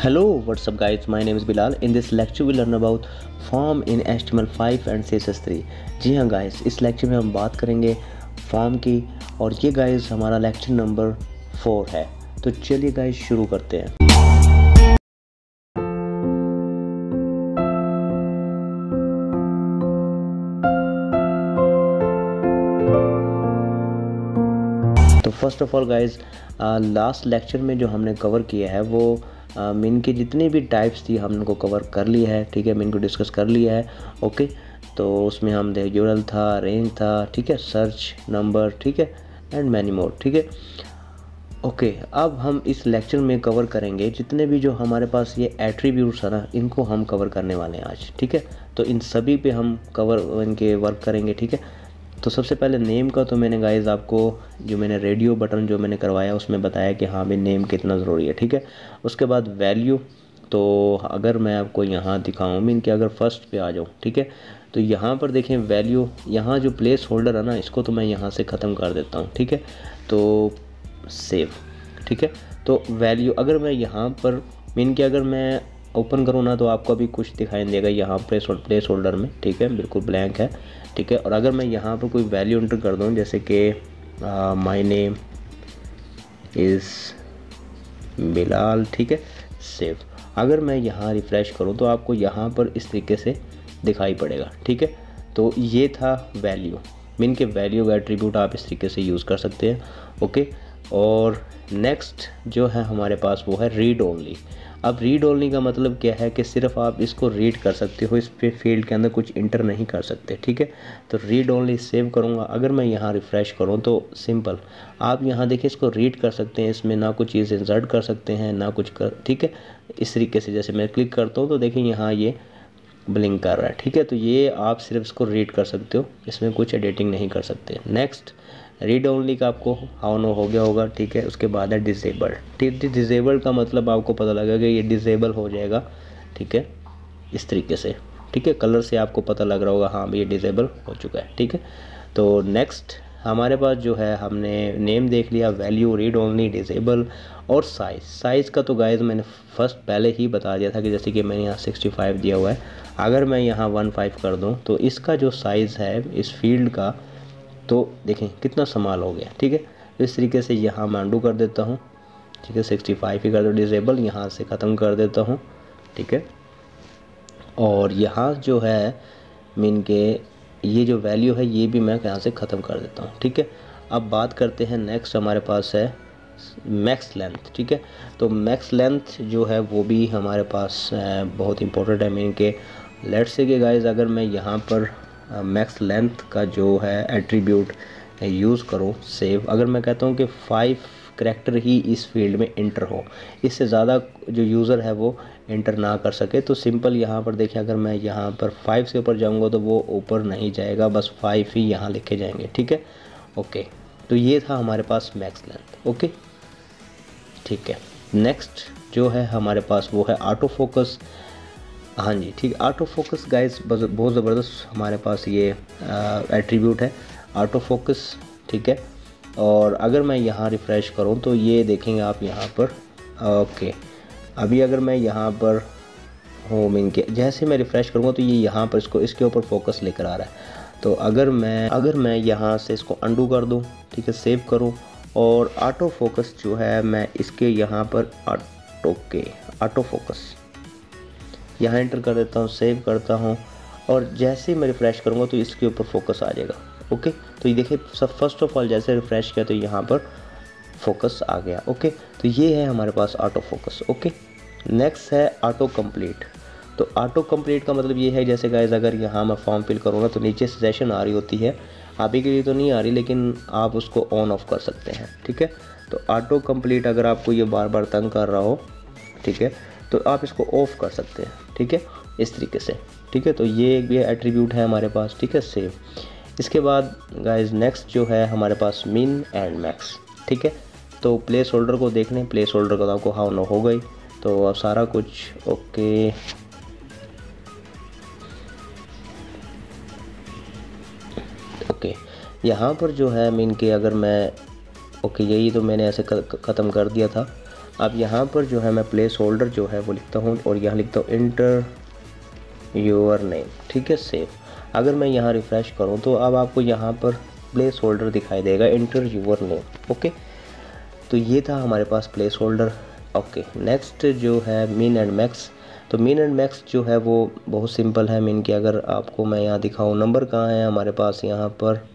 Hello, what's up guys? My name is Bilal. In this lecture we'll learn about form in HTML5 and CSS3. जी हाँ guys, इस lecture में हम बात करेंगे form की और ये गाइस हमारा लेक्चर नंबर 4 है। तो चलिए गाइस शुरू करते हैं। तो first of all guys, last lecture में जो हमने कवर किया है वो मिन की जितनी भी टाइप्स थी हमने को कवर कर लिया है। ठीक है, मिन को डिस्कस कर लिया है। ओके, तो उसमें हम यूरल था, रेंज था, ठीक है, सर्च, नंबर, ठीक है, एंड मैनी मोर। ठीक है, ओके, अब हम इस लेक्चर में कवर करेंगे जितने भी जो हमारे पास ये एट्रीब्यूट्स है ना, इनको हम कवर करने वाले हैं आज। ठीक है, तो इन सभी पे हम इनके वर्क करेंगे। ठीक है, तो सबसे पहले नेम का तो मैंने गाइज आपको जो मैंने रेडियो बटन जो मैंने करवाया उसमें बताया कि हाँ भाई नेम कितना ज़रूरी है। ठीक है, उसके बाद वैल्यू, तो अगर मैं आपको यहाँ दिखाऊँ मीन कि अगर फर्स्ट पे आ जाऊँ, ठीक है, तो यहाँ पर देखें वैल्यू, यहाँ जो प्लेस होल्डर है ना, इसको तो मैं यहाँ से ख़त्म कर देता हूँ। ठीक है, तो सेव। ठीक है, तो वैल्यू अगर मैं यहाँ पर मीन कि अगर मैं ओपन करूँ ना तो आपको अभी कुछ दिखाई देगा यहाँ प्लेस होल्डर में। ठीक है, बिल्कुल ब्लैंक है। ठीक है, और अगर मैं यहाँ पर कोई वैल्यू एंटर कर दूँ जैसे कि माय नेम इज़ बिलाल, ठीक है, सेव। अगर मैं यहाँ रिफ़्रेश करूँ तो आपको यहाँ पर इस तरीके से दिखाई पड़ेगा। ठीक है, तो ये था वैल्यू, मीन के वैल्यू का एट्रीब्यूट आप इस तरीके से यूज़ कर सकते हैं। ओके, और नेक्स्ट जो है हमारे पास वो है रीड ओनली। अब रीड ओनली का मतलब क्या है कि सिर्फ आप इसको रीड कर सकते हो, इस पे फील्ड के अंदर कुछ इंटर नहीं कर सकते। ठीक है, तो रीड ओनली सेव करूँगा। अगर मैं यहाँ रिफ़्रेश करूँ तो सिंपल आप यहाँ देखिए इसको रीड कर सकते हैं, इसमें ना कुछ चीज़ इंसर्ट कर सकते हैं ना कुछ कर। ठीक है, इस तरीके से जैसे मैं क्लिक करता हूँ तो देखिए यहाँ ये ब्लिंक कर रहा है। ठीक है, तो ये आप सिर्फ इसको रीड कर सकते हो, इसमें कुछ एडिटिंग नहीं कर सकते। नेक्स्ट रीड ओनली का आपको हाउ नो हो गया होगा। ठीक है, उसके बाद है डिसेबल्ड। ठीक, डिसेबल्ड का मतलब आपको पता लगेगा कि ये डिसेबल हो जाएगा। ठीक है, इस तरीके से। ठीक है, कलर से आपको पता लग रहा होगा हाँ ये डिसेबल हो चुका है। ठीक है, तो नेक्स्ट हमारे पास जो है हमने नेम देख लिया, वैल्यू, रीड ओनली, डिसेबल और साइज़ का तो गाइस मैंने फर्स्ट पहले ही बता दिया था कि जैसे कि मैंने यहाँ 65 दिया हुआ है। अगर मैं यहाँ 15 कर दूँ तो इसका जो साइज़ है इस फील्ड का, तो देखें कितना समाल हो गया। ठीक है, तो इस तरीके से यहाँ मैं अंडू कर देता हूँ। ठीक है, 65 ही कर दो, डिसेबल यहाँ से ख़त्म कर देता हूँ। ठीक है, और यहाँ जो है मीन के ये जो वैल्यू है ये भी मैं यहाँ से ख़त्म कर देता हूँ। ठीक है, अब बात करते हैं नेक्स्ट हमारे पास है मैक्स लेंथ। ठीक है, तो मैक्स लेंथ जो है वो भी हमारे पास बहुत इंपॉर्टेंट है। मीन के लेट्स से कि गाइस अगर मैं यहाँ पर मैक्स लेंथ का जो है एट्रीब्यूट यूज़ करूँ सेव, अगर मैं कहता हूँ कि 5 करैक्टर ही इस फील्ड में इंटर हो, इससे ज़्यादा जो यूज़र है वो इंटर ना कर सके, तो सिंपल यहाँ पर देखिए अगर मैं यहाँ पर 5 से ऊपर जाऊँगा तो वो ऊपर नहीं जाएगा, बस 5 ही यहाँ लिखे जाएंगे। ठीक है, ओके, तो ये था हमारे पास मैक्स लेंथ। ओके, ठीक है, नेक्स्ट जो है हमारे पास वो है ऑटो फोकस। हाँ जी, ठीक, ऑटो फोकस गाइस बहुत ज़बरदस्त हमारे पास ये एट्रीब्यूट है ऑटो फोकस। ठीक है, और अगर मैं यहाँ रिफ़्रेश करूँ तो ये देखेंगे आप यहाँ पर। ओके, अभी अगर मैं यहाँ पर होम इनके जैसे मैं रिफ़्रेश करूँगा तो ये यहाँ पर इसके ऊपर फोकस लेकर आ रहा है। तो अगर मैं यहाँ से इसको अंडू कर दूँ, ठीक है, सेव करूँ और ऑटो फोकस जो है मैं इसके यहाँ पर ऑटो फोकस यहाँ एंटर कर देता हूँ, सेव करता हूँ और जैसे ही मैं रिफ़्रेश करूँगा तो इसके ऊपर फोकस आ जाएगा। ओके, तो ये देखिए सब फर्स्ट ऑफ ऑल जैसे रिफ़्रेश किया तो यहाँ पर फोकस आ गया। ओके, तो ये है हमारे पास ऑटो फोकस। ओके, नेक्स्ट है ऑटो कंप्लीट। तो ऑटो कंप्लीट का मतलब ये है जैसे गाइस अगर यहाँ मैं फॉर्म फिल करूँगा तो नीचे से सेशन आ रही होती है, अभी के लिए तो नहीं आ रही लेकिन आप उसको ऑन ऑफ कर सकते हैं। ठीक है, तो ऑटो कंप्लीट अगर आपको ये बार बार तंग कर रहा हो, ठीक है, तो आप इसको ऑफ कर सकते हैं। ठीक है, इस तरीके से। ठीक है, तो ये एक भी एट्रीब्यूट है हमारे पास। ठीक है, सेव। इसके बाद गाइस नेक्स्ट जो है हमारे पास मिन एंड मैक्स। ठीक है, तो प्लेस होल्डर को देख लें, प्लेस होल्डर को आपको हाउ नो हो गई, तो अब सारा कुछ ओके। ओके, यहाँ पर जो है मीन के अगर मैं ओके यही तो मैंने ऐसे ख़त्म कर दिया था। अब यहाँ पर जो है मैं प्लेस होल्डर जो है वो लिखता हूँ और यहाँ लिखता हूँ इंटर योर नेम, ठीक है, सेव। अगर मैं यहाँ रिफ़्रेश करूँ तो अब आपको यहाँ पर प्लेस होल्डर दिखाई देगा, इंटर योर नेम। ओके, तो ये था हमारे पास प्लेस होल्डर। ओके, नेक्स्ट जो है मिन एंड मैक्स। तो मिन एंड मैक्स जो है वो बहुत सिंपल है। मिन की अगर आपको मैं यहाँ दिखाऊँ, नंबर कहाँ है हमारे पास यहाँ पर,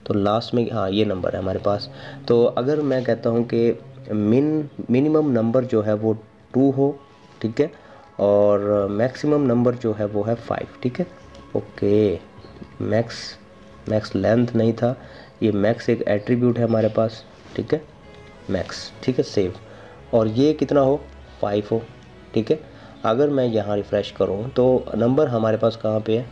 तो लास्ट में, हाँ ये नंबर है हमारे पास। तो अगर मैं कहता हूँ कि मिनिमम नंबर जो है वो 2 हो, ठीक है, और मैक्सिमम नंबर जो है वो है 5, ठीक है। ओके, मैक्स लेंथ नहीं था, ये मैक्स एक एट्रीब्यूट है हमारे पास, ठीक है, मैक्स, ठीक है, सेव। और ये कितना हो, 5 हो, ठीक है। अगर मैं यहाँ रिफ़्रेश करूँ तो नंबर हमारे पास कहाँ पे है,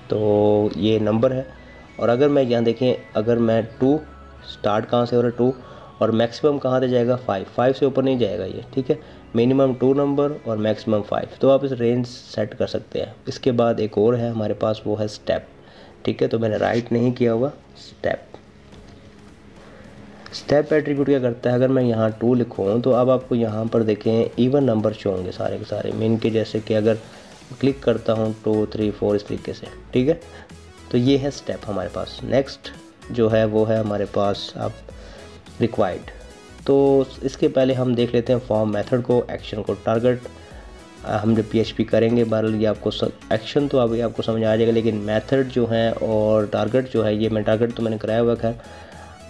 तो ये नंबर है। और अगर मैं यहाँ देखें, अगर मैं 2 स्टार्ट कहाँ से हो रहा है 2 और मैक्सिमम कहाँ से जाएगा 5 से ऊपर नहीं जाएगा ये, ठीक है। मिनिमम 2 नंबर और मैक्सिमम 5, तो आप इस रेंज सेट कर सकते हैं। इसके बाद एक और है हमारे पास, वो है स्टेप, ठीक है। तो मैंने राइट नहीं किया हुआ, स्टेप एट्रीब्यूट क्या करता है, अगर मैं यहाँ 2 लिखूँ तो अब आपको यहाँ पर देखें इवन नंबर शो होंगे सारे के सारे मिन के, जैसे कि अगर क्लिक करता हूँ 2 3 4 इस तरीके से, ठीक है। तो ये है स्टेप हमारे पास। नेक्स्ट जो है वो है हमारे पास अब रिक्वायर्ड। तो इसके पहले हम देख लेते हैं फॉर्म मेथड को, एक्शन को, टारगेट। हम जब PHP करेंगे बहरहाल ये आपको एक्शन तो अभी आपको समझ आ जाएगा, लेकिन मेथड जो है और टारगेट जो है, ये मैं टारगेट तो मैंने कराया हुआ खैर,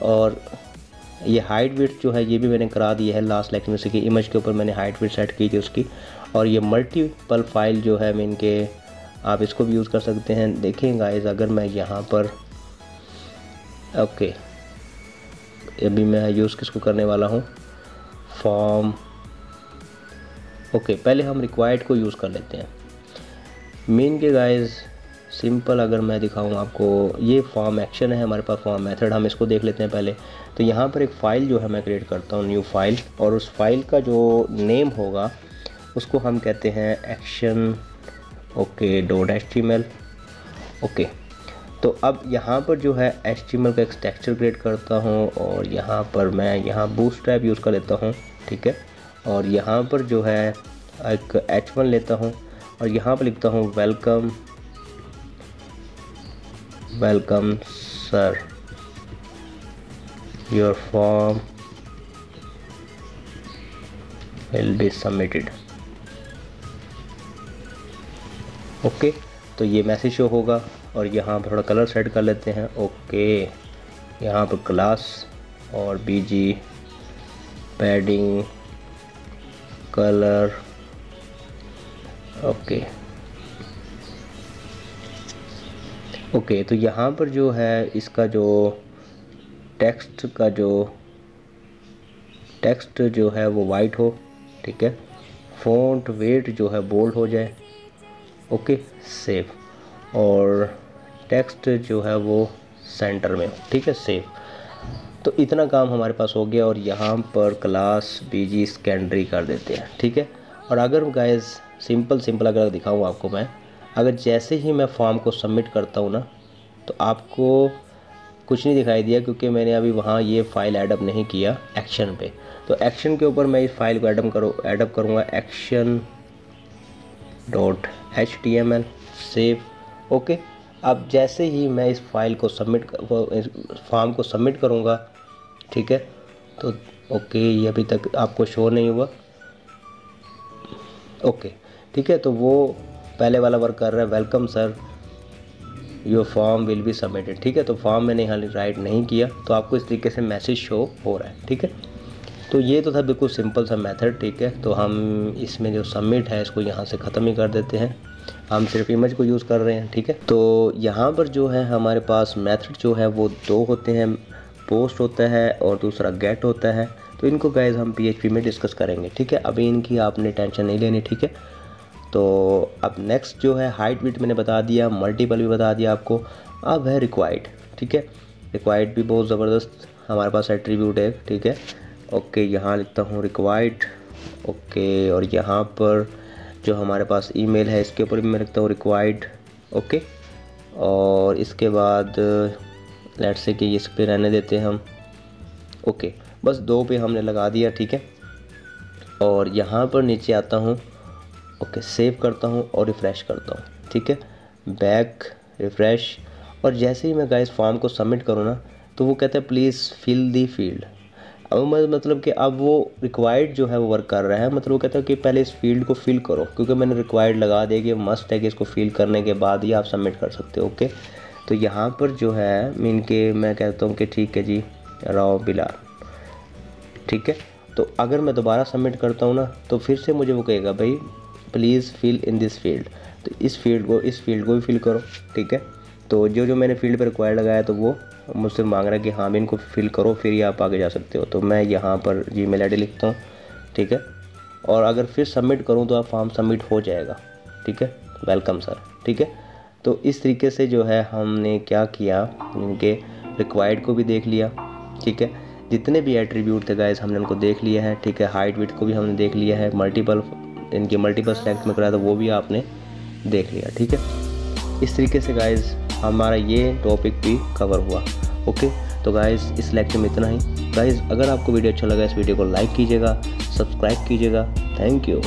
और ये हाइट विड्थ जो है ये भी मैंने करा दी है लास्ट लेक्चर में से, कि इमेज के ऊपर मैंने हाइट विड्थ सेट की थी उसकी। और ये मल्टीपल फाइल जो है मीन के, आप इसको भी यूज़ कर सकते हैं। देखें गाइस, अगर मैं यहाँ पर, ओके, अभी मैं यूज़ किसको करने वाला हूँ, फॉर्म। ओके, पहले हम रिक्वायर्ड को यूज़ कर लेते हैं। मीन के गाइस सिंपल अगर मैं दिखाऊँ आपको, ये फॉर्म एक्शन है हमारे पास, फॉर्म मेथड, हम इसको देख लेते हैं पहले। तो यहाँ पर एक फ़ाइल जो है मैं क्रिएट करता हूँ, न्यू फाइल, और उस फाइल का जो नेम होगा उसको हम कहते हैं एक्शन, ओके, .html। ओके, तो अब यहाँ पर जो है HTML का एक टेक्सचर क्रिएट करता हूँ, और यहाँ पर मैं यहाँ बूटस्ट्रैप यूज़ कर लेता हूँ, ठीक है। और यहाँ पर जो है एक H1 लेता हूँ, और यहाँ पर लिखता हूँ welcome sir, your form will be submitted. Okay, तो ये मैसेज शो होगा। और यहाँ पर थोड़ा कलर सेट कर लेते हैं। ओके, यहाँ पर क्लास और BG पैडिंग कलर, ओके, तो यहाँ पर जो है इसका जो टेक्स्ट जो है वो वाइट हो, ठीक है। फ़ॉन्ट वेट जो है बोल्ड हो जाए, ओके, सेव। और टेक्स्ट जो है वो सेंटर में हो, ठीक है, सेव। तो इतना काम हमारे पास हो गया। और यहाँ पर क्लास BG सेकेंडरी कर देते हैं, ठीक है। और अगर गाइस सिंपल अगर दिखाऊँ आपको मैं, अगर जैसे ही मैं फॉर्म को सबमिट करता हूँ ना, तो आपको कुछ नहीं दिखाई दिया, क्योंकि मैंने अभी वहाँ ये फ़ाइल एडअप नहीं किया एक्शन पे। तो एक्शन के ऊपर मैं इस फाइल को एडअप करूँगा, action.html, सेव। ओके, अब जैसे ही मैं इस फाइल को फॉर्म को सबमिट करूँगा, ठीक है, तो ओके, ये अभी तक आपको शो नहीं हुआ, ओके, ठीक है। तो वो पहले वाला वर्क कर रहा है, welcome sir, your form will be submitted, ठीक है। तो फॉर्म मैंने यहाँ राइट नहीं किया, तो आपको इस तरीके से मैसेज शो हो रहा है, ठीक है। तो ये तो था बिल्कुल सिंपल सा मेथड, ठीक है। तो हम इसमें जो सबमिट है इसको यहाँ से ख़त्म ही कर देते हैं, हम सिर्फ इमेज को यूज़ कर रहे हैं, ठीक है। तो यहाँ पर जो है हमारे पास मेथड जो है वो 2 होते हैं, पोस्ट होता है और दूसरा गेट होता है। तो इनको गाइस हम PHP में डिस्कस करेंगे, ठीक है। अभी इनकी आपने टेंशन नहीं लेनी, ठीक है। तो अब नेक्स्ट जो है हाइट विड्थ मैंने बता दिया, मल्टीपल भी बता दिया आपको। अब है रिक्वायर्ड, ठीक है। रिक्वायर्ड भी बहुत ज़बरदस्त हमारे पास एट्रीब्यूट है, ठीक है। ओके, यहाँ लिखता हूँ रिक्वायर्ड, ओके। और यहाँ पर जो हमारे पास ईमेल है इसके ऊपर भी मैं लिखता हूँ रिक्वायर्ड, ओके। और इसके बाद लेट्स से कि इस पे रहने देते हैं हम, ओके। बस 2 पे हमने लगा दिया, ठीक है। और यहाँ पर नीचे आता हूँ, ओके, सेव करता हूँ और रिफ़्रेश करता हूँ, ठीक है, बैक, रिफ़्रेश। और जैसे ही मैं गाइस फॉर्म को सबमिट करूँ ना, तो वो कहता है प्लीज़ फिल दी फील्ड। अब मतलब कि अब वो रिक्वायर्ड जो है वो वर्क कर रहा है, मतलब वो कहता है कि पहले इस फील्ड को फिल करो, क्योंकि मैंने रिक्वायर्ड लगा दिया कि मस्ट है कि इसको फिल करने के बाद ही आप सबमिट कर सकते हो। ओके, तो यहाँ पर जो है मीन के मैं कहता हूँ कि ठीक है जी, राव बिलाल, ठीक है। तो अगर मैं दोबारा सबमिट करता हूँ ना, तो फिर से मुझे वो कहेगा भाई please fill in this field, तो इस फील्ड को भी फिल करो, ठीक है। तो जो मैंने फील्ड पर रिक्वायर्ड लगाया तो वो मुझसे मांग रहा है कि हाँ मैं इनको फिल करो, फिर ही आप आगे जा सकते हो। तो मैं यहाँ पर जीमेल आईडी लिखता हूँ, ठीक है, और अगर फिर सबमिट करूँ तो आप फॉर्म सबमिट हो जाएगा, ठीक है, वेलकम सर, ठीक है। तो इस तरीके से जो है हमने क्या किया, इनके रिक्वायर्ड को भी देख लिया, ठीक है, जितने भी एट्रीब्यूट थे गाइस हमने उनको देख लिया है, ठीक है, हाइट विड्थ को भी हमने देख लिया है, इनके मल्टीपल सेलेक्ट में कराया तो वो भी आपने देख लिया, ठीक है। इस तरीके से गाइस हमारा ये टॉपिक भी कवर हुआ। ओके, तो गाइस इस लेक्चर में इतना ही। गाइस अगर आपको वीडियो अच्छा लगा इस वीडियो को लाइक कीजिएगा, सब्सक्राइब कीजिएगा। Thank you.